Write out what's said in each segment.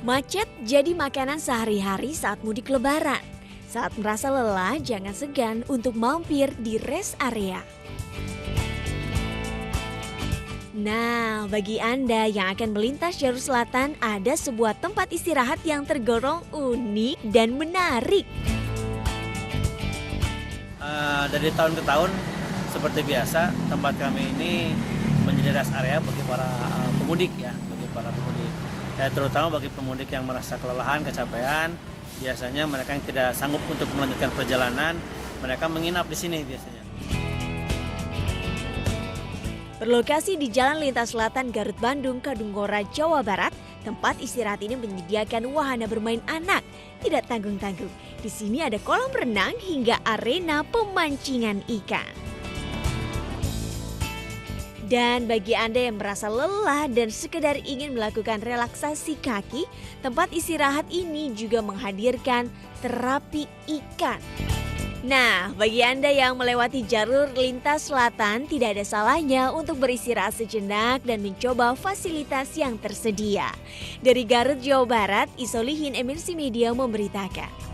Macet jadi makanan sehari-hari saat mudik lebaran. Saat merasa lelah, jangan segan untuk mampir di rest area. Nah, bagi Anda yang akan melintas jalur selatan, ada sebuah tempat istirahat yang tergolong unik dan menarik. Dari tahun ke tahun, seperti biasa, tempat kami ini menjadi rest area bagi para pemudik ya, bagi para pemudik. Ya, terutama bagi pemudik yang merasa kelelahan, kecapean, biasanya mereka yang tidak sanggup untuk melanjutkan perjalanan, mereka menginap di sini biasanya. Berlokasi di Jalan Lintas Selatan Garut Bandung, Kadungora, Jawa Barat, tempat istirahat ini menyediakan wahana bermain anak tidak tanggung-tanggung. Di sini ada kolam renang hingga arena pemancingan ikan. Dan bagi Anda yang merasa lelah dan sekedar ingin melakukan relaksasi kaki, tempat istirahat ini juga menghadirkan terapi ikan. Nah, bagi Anda yang melewati jalur lintas selatan, tidak ada salahnya untuk beristirahat sejenak dan mencoba fasilitas yang tersedia. Dari Garut, Jawa Barat, Isolihin MNC Media memberitakan.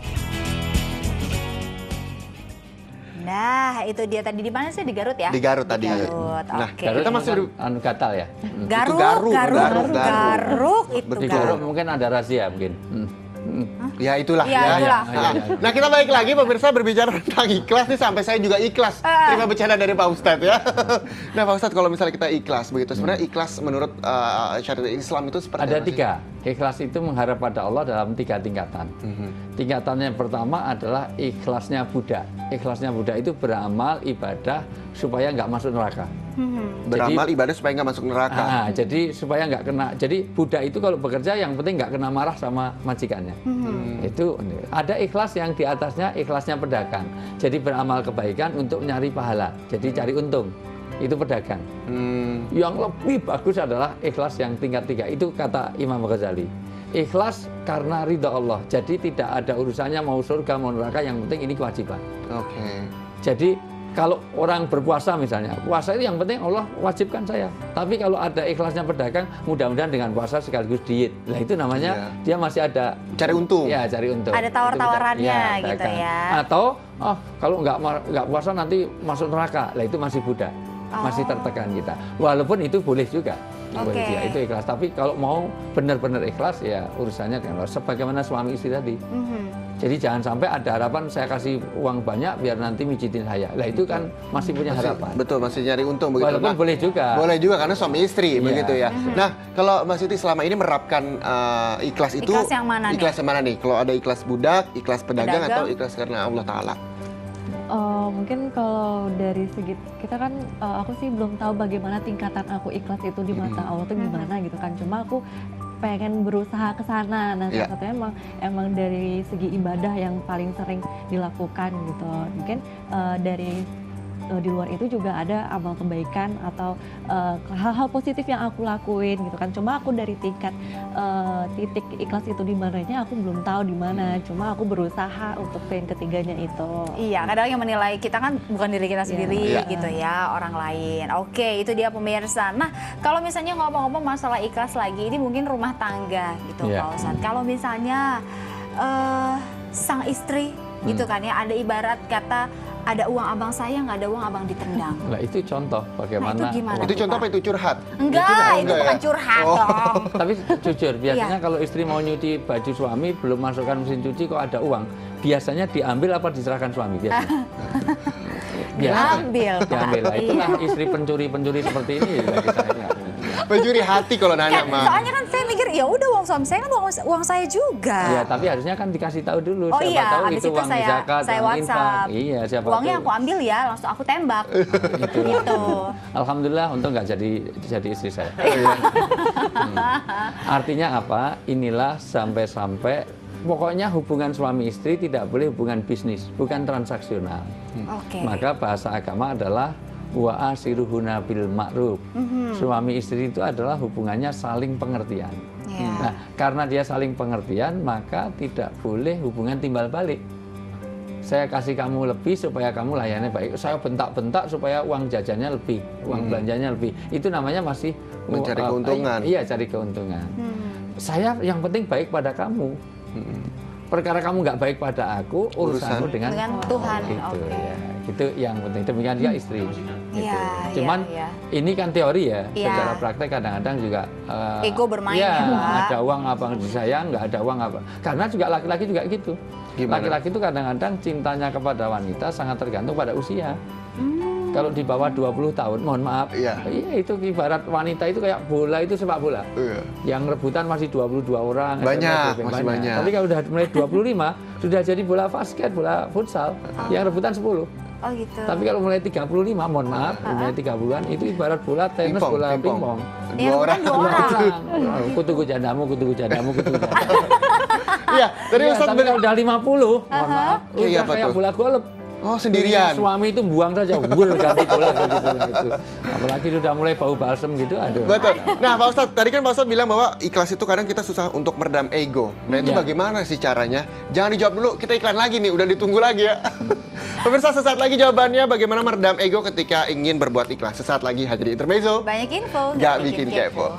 Nah, itu dia tadi di mana sih, di Garut ya? Di Garut tadi. Garut. Nah, Oke. kita masih gatal ya. Garuk, Garuk itu Di Garuk. Garut mungkin ada rahasia mungkin. Ya itulah Ya, ya. itulah. Nah, kita balik lagi pemirsa berbicara tentang ikhlas nih, sampai saya juga ikhlas terima bercanda dari Pak Ustadz ya. Nah, Pak Ustadz, kalau misalnya kita ikhlas begitu, sebenarnya ikhlas menurut syariat Islam itu seperti Ada apa sih? tiga. Ikhlas itu mengharap pada Allah dalam tiga tingkatan. Tingkatan yang pertama adalah ikhlasnya Buddha. Ikhlasnya Buddha itu beramal ibadah supaya nggak masuk neraka. Beramal ibadah supaya nggak masuk neraka. Jadi supaya nggak kena. Jadi Buddha itu kalau bekerja yang penting nggak kena marah sama majikannya. Itu ada ikhlas yang di atasnya ikhlasnya pedagang. Jadi beramal kebaikan untuk nyari pahala. Jadi cari untung. Itu pedagang. Yang lebih bagus adalah ikhlas yang tingkat 3. Itu kata Imam Ghazali. Ikhlas karena ridha Allah. Jadi tidak ada urusannya mau surga mau neraka, yang penting ini kewajiban. Oke. Jadi kalau orang berpuasa misalnya, puasa itu yang penting Allah wajibkan saya. Tapi kalau ada ikhlasnya pedagang, mudah-mudahan dengan puasa sekaligus diet. Nah itu namanya dia masih ada cari untung. Ya, cari untung. Ada tawar-tawarannya gitu pedagang. ya. Atau kalau nggak puasa nanti masuk neraka. Lah itu masih Buddha. Masih tertekan kita. Walaupun itu boleh juga. Boleh dia, itu ikhlas. Tapi kalau mau benar-benar ikhlas ya urusannya dengan Allah. Sebagaimana suami istri tadi. Jadi jangan sampai ada harapan saya kasih uang banyak biar nanti mijitin saya. Lah itu kan masih punya harapan. Betul, masih nyari untung begitu. Walaupun boleh juga. Boleh juga karena suami istri begitu ya. Nah, kalau Mbak Siti selama ini menerapkan ikhlas itu Ikhlas yang mana nih? Ikhlas yang mana nih? Kalau ada ikhlas budak, ikhlas pedagang atau ikhlas karena Allah Ta'ala? Mungkin kalau dari segi kita kan aku sih belum tahu bagaimana tingkatan aku ikhlas itu di mata Allah tuh gimana gitu kan. Cuma aku pengen berusaha ke sana. Nah, salah satunya emang dari segi ibadah yang paling sering dilakukan gitu. Mungkin dari di luar itu juga ada amal kebaikan atau hal-hal positif yang aku lakuin gitu kan. Cuma aku dari tingkat titik ikhlas itu di mananya aku belum tahu di mana. Cuma aku berusaha untuk yang ketiganya itu. Iya, kadang yang menilai kita kan bukan diri kita sendiri gitu ya, orang lain. Oke, itu dia pemirsa. Nah, kalau misalnya ngomong-ngomong masalah ikhlas lagi, ini mungkin rumah tangga gitu Pak Ustadz. Kalau misalnya sang istri gitu kan ya, ada ibarat kata ada uang abang saya, nggak ada uang abang ditendang. Nah itu contoh bagaimana. Nah, itu gimana? Itu contoh apa itu curhat? Enggak, itu bukan ya? curhat dong. Tapi jujur, biasanya kalau istri mau nyuci baju suami, belum masukkan mesin cuci kok ada uang. Biasanya diambil apa diserahkan suami biasanya? Diambil. Diambil. Nah, itulah istri pencuri-pencuri seperti ini bagi saya. Pencuri hati kalau nanya mah. Soalnya kan saya mikir, ya udah uang suami saya kan uang saya juga. Ya, tapi harusnya kan dikasih tahu dulu. Oh siapa iya, tahu habis itu itu uang zakat, saya uang WhatsApp. infak. Iya, siapa uangnya tahu. aku ambil ya, langsung aku tembak. Gitu. Alhamdulillah untung nggak jadi istri saya. Artinya apa? Inilah sampai pokoknya hubungan suami istri tidak boleh hubungan bisnis, bukan transaksional. Maka bahasa agama adalah wa asiruhuna bil ma'ruf. Suami istri itu adalah hubungannya saling pengertian. Nah, karena dia saling pengertian, maka tidak boleh hubungan timbal balik. Saya kasih kamu lebih supaya kamu layani baik. Saya bentak-bentak supaya uang jajannya lebih, uang belanjanya lebih. Itu namanya masih Mencari keuntungan. Iya, cari keuntungan. Saya yang penting baik pada kamu. Perkara kamu nggak baik pada aku, urusanmu dengan Tuhan. Gitu, Oke. ya. Itu yang penting. Demikian juga istri. Gitu. Iya, Cuman iya. ini kan teori ya. Iya. Secara praktek kadang-kadang juga Ego bermain ya, ya, Pak. ada uang apa disayang, nggak ada uang apa. Karena juga laki-laki juga gitu. Gimana? Laki-laki itu kadang-kadang cintanya kepada wanita sangat tergantung pada usia. Kalau di bawah 20 tahun, mohon maaf. Iya. Iya, itu ibarat wanita itu kayak bola, itu sepak bola. Iya. Yang rebutan masih 22 orang. Banyak, SMP masih banyak. Tapi kalau udah mulai 25, sudah jadi bola basket, bola futsal. Yang rebutan 10. Oh gitu. Tapi kalau mulai 35, mohon maaf, mulai 30-an itu ibarat bola tenis, Pingpong, bola pingpong. pingpong. Yang Dua orang. rebutan dua orang. Kutuku jandamu, kutuku jandamu, kutuku jandamu. Iya, tadi Iya, Ustadz tapi kalau udah 50, mohon maaf, Iya, udah apa kayak tuh? bola golf. Oh, sendirian. Suami itu buang saja, ganti bola itu. Apalagi sudah mulai bau balsem gitu, aduh. Betul. Nah, Pak Ustadz, tadi kan Pak Ustadz bilang bahwa ikhlas itu kadang kita susah untuk meredam ego. Nah, itu Iya. bagaimana sih caranya? Jangan dijawab dulu, kita iklan lagi nih, udah ditunggu lagi ya. Pemirsa, sesaat lagi jawabannya bagaimana meredam ego ketika ingin berbuat ikhlas. Sesaat lagi hadir di Intermezzo. Banyak info, Nggak bikin kepo.